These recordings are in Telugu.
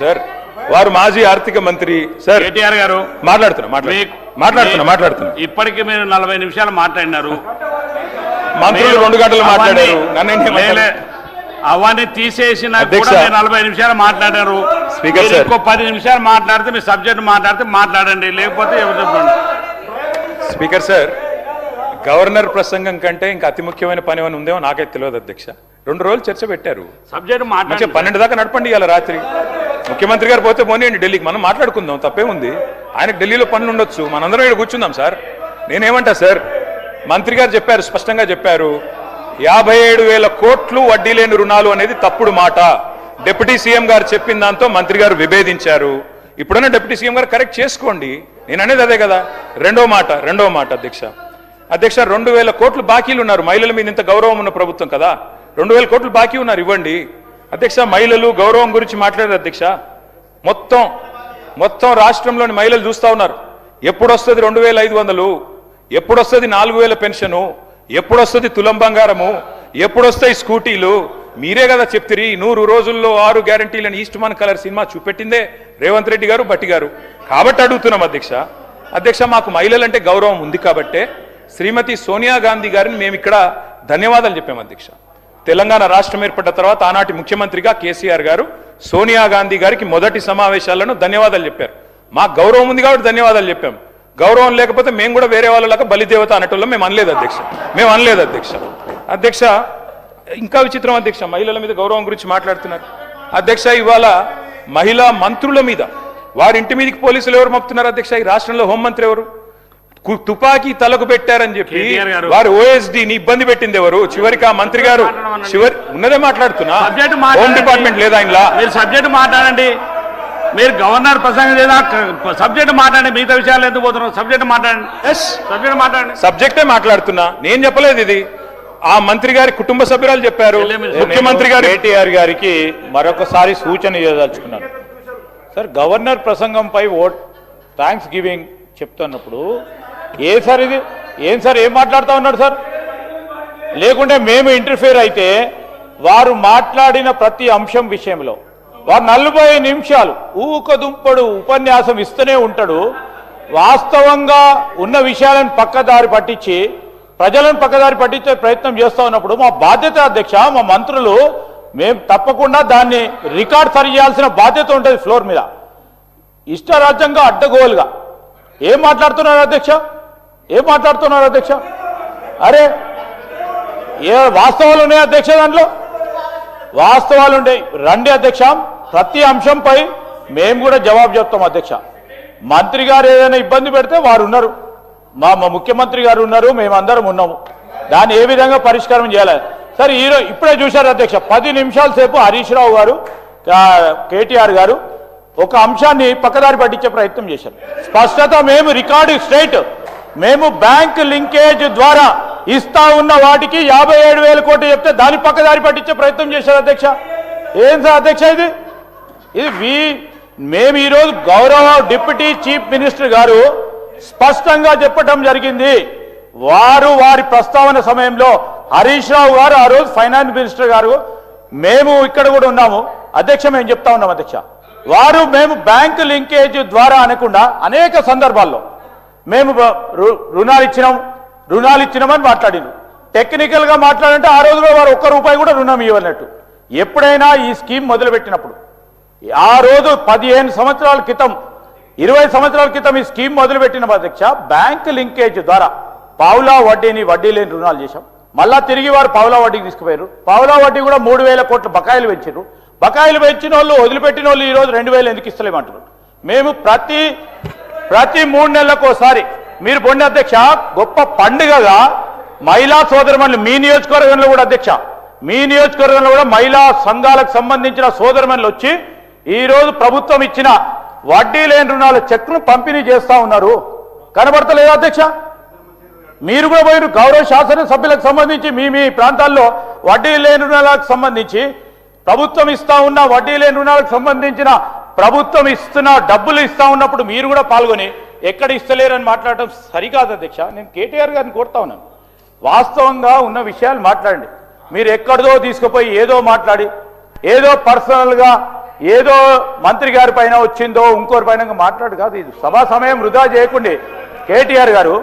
సార్ వారు మాజీ ఆర్థిక మంత్రి సార్ కేటీఆర్ గారు మాట్లాడుతున్నా ఇప్పటికి మీరు 40 నిమిషాలు మాట్లాడినారు. మంత్రులు 2 గంటలు మాట్లాడారు. అవన్నీ తీసేసిన 40 నిమిషాలు మాట్లాడారు. స్పీకర్ సార్ ఇంకో 10 నిమిషాలు మాట్లాడితే మీ సబ్జెక్ట్ మాట్లాడితే మాట్లాడండి, లేకపోతే స్పీకర్ సార్ గవర్నర్ ప్రసంగం కంటే ఇంకా అతి ముఖ్యమైన పని ఏమైనా ఉందేమో నాకైతే తెలియదు అధ్యక్ష. 2 రోజులు చర్చ పెట్టారు. సబ్జెక్ట్ మాట్లాడి 12 దాకా నడపండి. ఇవాళ రాత్రి ముఖ్యమంత్రి గారు పోతే పోనీయండి ఢిల్లీకి, మనం మాట్లాడుకుందాం, తప్పే ఉంది. ఆయనకు ఢిల్లీలో పనులు ఉండొచ్చు, మనందరం ఇక్కడ కూర్చుందాం సార్. నేనేమంటా సార్, మంత్రి గారు చెప్పారు, స్పష్టంగా చెప్పారు, 57,000 కోట్లు వడ్డీ లేని రుణాలు అనేది తప్పుడు మాట. డిప్యూటీ సీఎం గారు చెప్పిన దాంతో మంత్రి గారు విభేదించారు. ఇప్పుడైనా డిప్యూటీ సీఎం గారు కరెక్ట్ చేసుకోండి. నేను అనేది అదే కదా. రెండో మాట అధ్యక్ష 2,000 కోట్లు బాకీలు ఉన్నారు. మహిళల మీద ఇంత గౌరవం ఉన్న ప్రభుత్వం కదా, 2,000 కోట్లు బాకీ ఉన్నారు, ఇవ్వండి అధ్యక్ష. మహిళలు గౌరవం గురించి మాట్లాడారు అధ్యక్ష. మొత్తం రాష్ట్రంలోని మహిళలు చూస్తా ఉన్నారు. ఎప్పుడు వస్తుంది 2,500, ఎప్పుడు వస్తుంది 4,000 పెన్షను, ఎప్పుడు వస్తుంది తులం బంగారము, ఎప్పుడు వస్తాయి స్కూటీలు? మీరే కదా చెప్తిరి 100 రోజుల్లో 6 గ్యారంటీలను ఈస్ట్మన్ కలర్ సినిమా చూపెట్టిందే రేవంత్ రెడ్డి గారు, భట్టి గారు. కాబట్టి అడుగుతున్నాం అధ్యక్ష మాకు మహిళలంటే గౌరవం ఉంది కాబట్టే శ్రీమతి సోనియా గాంధీ గారిని మేము ఇక్కడ ధన్యవాదాలు చెప్పాం అధ్యక్ష. తెలంగాణ రాష్ట్రం ఏర్పడ్డ తర్వాత ఆనాటి ముఖ్యమంత్రిగా కేసీఆర్ గారు సోనియా గాంధీ గారికి మొదటి సమావేశాలను ధన్యవాదాలు చెప్పారు. మాకు గౌరవం ఉంది కాబట్టి ధన్యవాదాలు చెప్పాం. గౌరవం లేకపోతే మేము కూడా వేరే వాళ్ళలాగా బలిదేవత అనేటోళ్ళం మేము అనలేదు అధ్యక్ష. ఇంకా విచిత్రం అధ్యక్ష, మహిళల మీద గౌరవం గురించి మాట్లాడుతున్నారు అధ్యక్ష. ఇవాళ మహిళా మంత్రుల మీద వారి ఇంటి మీదకి పోలీసులు ఎవరు మప్పుతున్నారు అధ్యక్ష? ఈ రాష్ట్రంలో హోంమంత్రి ఎవరు? తుపాకీ తలకు పెట్టారని చెప్పి వారు ఓఎస్డీని ఇబ్బంది పెట్టింది ఎవరు? చివరికి ఆ మంత్రి గారు ఉన్నదే మాట్లాడుతున్నా, హోమ్ డిపార్ట్మెంట్ లేదా ఆయనలా? మీరు సబ్జెక్ట్ మాట్లాడండి. మీరు గవర్నర్ ప్రసంగం లేదా సబ్జెక్ట్ మాట్లాడండి. మిగతా విషయాలు ఎందుకు పోతున్నారు? సబ్జెక్ట్ మాట్లాడండి. సబ్జెక్టే మాట్లాడుతున్నా, నేను చెప్పలేదు ఇది. ఆ మంత్రి గారి కుటుంబ సభ్యురాలు చెప్పారు. ముఖ్యమంత్రి గారు కేటీఆర్ గారికి మరొకసారి సూచన చేయదలుచుకున్నాను సార్. గవర్నర్ ప్రసంగంపై థ్యాంక్స్ గివింగ్ చెప్తున్నప్పుడు ఏం సార్ ఏం మాట్లాడుతూ ఉన్నాడు సార్? లేకుంటే మేము ఇంటర్ఫియర్ అయితే వారు మాట్లాడిన ప్రతి అంశం విషయంలో వారు 40 నిమిషాలు ఊకదుంపడు ఉపన్యాసం ఇస్తూనే ఉంటాడు. వాస్తవంగా ఉన్న విషయాలను పక్కదారి పట్టించి ప్రజలను పక్కదారి పట్టించే ప్రయత్నం చేస్తూ ఉన్నప్పుడు మా బాధ్యత అధ్యక్ష, మా మంత్రులు మేము తప్పకుండా దాన్ని రికార్డ్ సరి చేయాల్సిన బాధ్యత ఉంటుంది. ఫ్లోర్ మీద ఇష్టరాజ్యంగా అడ్డగోలుగా ఏం మాట్లాడుతున్నారు అధ్యక్ష? అరే ఏ వాస్తవాలు ఉన్నాయి అధ్యక్ష? దాంట్లో వాస్తవాలు ఉంటాయి. రండి అధ్యక్ష, ప్రతి అంశంపై మేము కూడా జవాబు చెప్తాం అధ్యక్ష. మంత్రి గారు ఏదైనా ఇబ్బంది పెడితే వారు ఉన్నారు, మా ముఖ్యమంత్రి గారు ఉన్నారు, మేమందరం ఉన్నాము. దాన్ని ఏ విధంగా పరిష్కారం చేయాలి సార్? ఇప్పుడే చూశారు అధ్యక్ష, 10 నిమిషాల సేపు హరీష్ రావు గారు, కేటీఆర్ గారు ఒక అంశాన్ని పక్కదారి పట్టించే ప్రయత్నం చేశారు. స్పష్టత మేము రికార్డు స్ట్రైట్, మేము బ్యాంక్ లింకేజ్ ద్వారా ఇస్తా ఉన్న వాటికి 57,000 కోట్లు చెప్తే దాన్ని పక్కదారి పట్టించే ప్రయత్నం చేశారు అధ్యక్ష. ఏం సార్ అధ్యక్ష ఇది? మేము ఈరోజు గౌరవ డిప్యూటీ చీఫ్ మినిస్టర్ గారు స్పష్టంగా చెప్పడం జరిగింది. వారి ప్రస్తావన సమయంలో హరీష్ రావు గారు, ఆ రోజు ఫైనాన్స్ మినిస్టర్ గారు, మేము ఇక్కడ కూడా ఉన్నాము అధ్యక్ష, మేము చెప్తా ఉన్నాం అధ్యక్ష. మేము బ్యాంకు లింకేజ్ ద్వారా అనకుండా అనేక సందర్భాల్లో మేము రుణాలు ఇచ్చినామని మాట్లాడింది. టెక్నికల్గా మాట్లాడంటే ఆ రోజు కూడా వారు 1 రూపాయి కూడా రుణం ఇవ్వనట్టు. ఎప్పుడైనా ఈ స్కీమ్ మొదలుపెట్టినప్పుడు ఆ రోజు 15 సంవత్సరాల క్రితం 20 సంవత్సరాల క్రితం ఈ స్కీమ్ మొదలుపెట్టిన అధ్యక్ష, బ్యాంకు లింకేజ్ ద్వారా పావులా వడ్డీ లేని రుణాలు చేశాం. మళ్ళా తిరిగి వారు పావులా వడ్డీకి తీసుకుపోయారు. పావులా వడ్డీ కూడా 3,000 కోట్ల బకాయిలు పెంచారు. బకాయిలు పెంచిన వాళ్ళు, వదిలిపెట్టిన వాళ్ళు ఈరోజు 2,000 ఎందుకు ఇస్తలేమంటారు? మేము ప్రతి 3 నెలలకోసారి మీరు పొండి అధ్యక్ష, గొప్ప పండుగగా మహిళా సోదరుమణులు మీ నియోజకవర్గంలో కూడా అధ్యక్ష, మీ నియోజకవర్గంలో కూడా మహిళా సంఘాలకు సంబంధించిన సోదరుమణులు వచ్చి ఈరోజు ప్రభుత్వం ఇచ్చిన వడ్డీ లేని రుణాల చెక్ను పంపిణీ చేస్తా ఉన్నారు. కనబడతలేదు అధ్యక్ష? మీరు కూడా పోయిన గౌరవ శాసనసభ్యులకు సంబంధించి మీ ప్రాంతాల్లో వడ్డీ లేని రుణాలకు సంబంధించి ప్రభుత్వం ఇస్తా ఉన్న వడ్డీ లేని రుణాలకు సంబంధించిన ప్రభుత్వం ఇస్తున్న డబ్బులు ఇస్తా ఉన్నప్పుడు మీరు కూడా పాల్గొని ఎక్కడ ఇస్తలేరని మాట్లాడటం సరికాదు అధ్యక్ష. నేను కేటీఆర్ గారిని కోరుతా ఉన్నాను, వాస్తవంగా ఉన్న విషయాలు మాట్లాడండి. మీరు ఎక్కడిదో తీసుకుపోయి ఏదో మాట్లాడి ఏదో పర్సనల్గా ఏదో మంత్రి గారి పైన వచ్చిందో ఇంకోరి పైన మాట్లాడు కాదు. ఇది సభా సమయం వృధా చేయకుండి కేటీఆర్ గారు,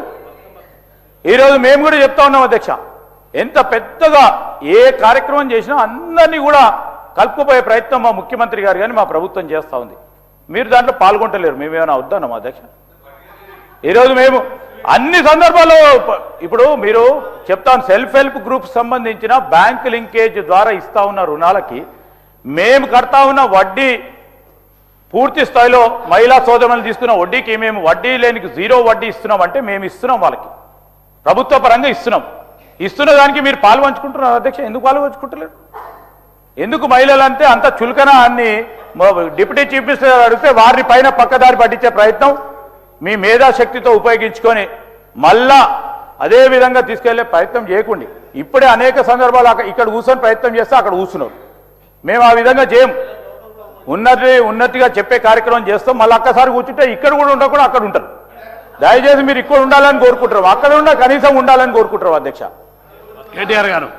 ఈరోజు మేము కూడా చెప్తా ఉన్నాం అధ్యక్ష, ఎంత పెద్దగా ఏ కార్యక్రమం చేసినా అందరినీ కూడా కలుపుకుపోయే ప్రయత్నం మా ముఖ్యమంత్రి గారు కానీ మా ప్రభుత్వం చేస్తూ ఉంది. మీరు దాంట్లో పాల్గొంటలేరు. మేమేమైనా వద్దన్నాం అధ్యక్ష? ఈరోజు మేము అన్ని సందర్భాల్లో ఇప్పుడు మీరు చెప్తాను, సెల్ఫ్ హెల్ప్ గ్రూప్ సంబంధించిన బ్యాంక్ లింకేజ్ ద్వారా ఇస్తా ఉన్న రుణాలకి మేము కడతా ఉన్న వడ్డీ పూర్తి స్థాయిలో మహిళా సోదరులను తీసుకున్న వడ్డీకి మేము వడ్డీ లేనికి 0 వడ్డీ ఇస్తున్నాం. అంటే మేము ఇస్తున్నాం, వాళ్ళకి ప్రభుత్వ పరంగా ఇస్తున్నాం. ఇస్తున్న దానికి మీరు పాలు పంచుకుంటున్నారు అధ్యక్ష. ఎందుకు పాలు పంచుకుంటలేరు? ఎందుకు మహిళలంటే అంత చులకన అని డిప్యూటీ చీఫ్ మినిస్టర్ గారు అడిగితే వారిని పైన పక్కదారి పట్టించే ప్రయత్నం మీ మేధాశక్తితో ఉపయోగించుకొని మళ్ళా అదే విధంగా తీసుకెళ్లే ప్రయత్నం చేయకండి. ఇప్పుడే అనేక సందర్భాలు ఇక్కడ కూర్చొని ప్రయత్నం చేస్తే అక్కడ కూర్చున్నారు. మేము ఆ విధంగా చేయం. ఉన్నతిగా చెప్పే కార్యక్రమం చేస్తాం. మళ్ళీ ఒక్కసారి కూర్చుంటే ఇక్కడ కూడా ఉండకుండా అక్కడ ఉంటారు. దయచేసి మీరు ఇక్కడ ఉండాలని కోరుకుంటారు, అక్కడ కనీసం ఉండాలని కోరుకుంటారు అధ్యక్ష. కేటీఆర్ గారు